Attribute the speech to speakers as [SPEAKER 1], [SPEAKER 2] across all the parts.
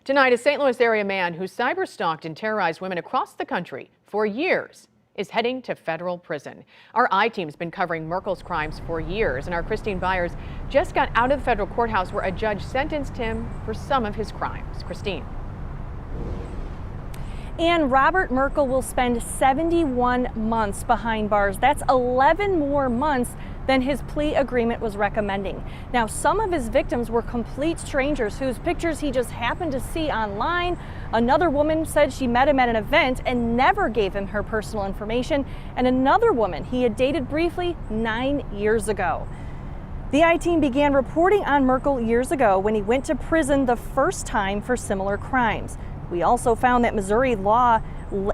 [SPEAKER 1] Tonight, a St. Louis area man who cyber-stalked and terrorized women across the country for years is heading to federal prison. Our I-team's been covering Merkle's crimes for years, and our Christine Byers just got out of the federal courthouse where a judge sentenced him for some of his crimes. Christine.
[SPEAKER 2] And Robert Merkle will spend 71 months behind bars. That's 11 more months than his plea agreement was recommending. Now, some of his victims were complete strangers whose pictures he just happened to see online. Another woman said she met him at an event and never gave him her personal information. And another woman he had dated briefly 9 years ago. The I-team began reporting on Merkle years ago when he went to prison the first time for similar crimes. We also found that Missouri law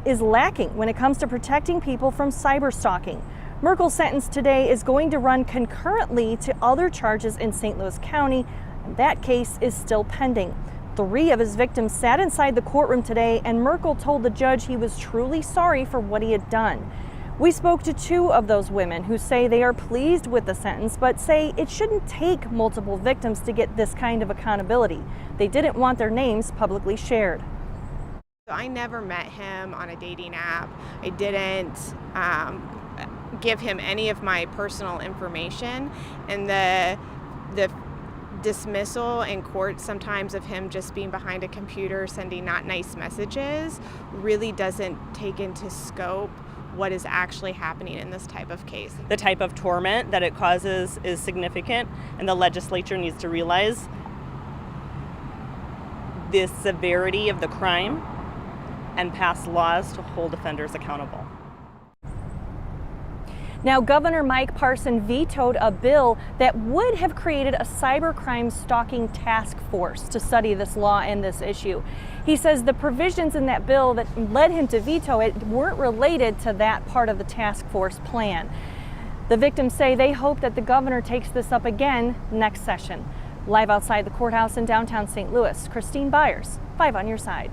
[SPEAKER 2] is lacking when it comes to protecting people from cyber stalking. Merkle's sentence today is going to run concurrently to other charges in St. Louis County, and that case is still pending. 3 of his victims sat inside the courtroom today, and Merkle told the judge he was truly sorry for what he had done. We spoke to 2 of those women who say they are pleased with the sentence, but say it shouldn't take multiple victims to get this kind of accountability. They didn't want their names publicly shared.
[SPEAKER 3] I never met him on a dating app. I didn't give him any of my personal information, and the dismissal in court sometimes of him just being behind a computer sending not nice messages really doesn't take into scope what is actually happening in this type of case.
[SPEAKER 4] The type of torment that it causes is significant, and the legislature needs to realize the severity of the crime and pass laws to hold offenders accountable.
[SPEAKER 2] Now, Governor Mike Parson vetoed a bill that would have created a cybercrime stalking task force to study this law and this issue. He says the provisions in that bill that led him to veto it weren't related to that part of the task force plan. The victims say they hope that the governor takes this up again next session. Live outside the courthouse in downtown St. Louis, Christine Byers, 5 on your side.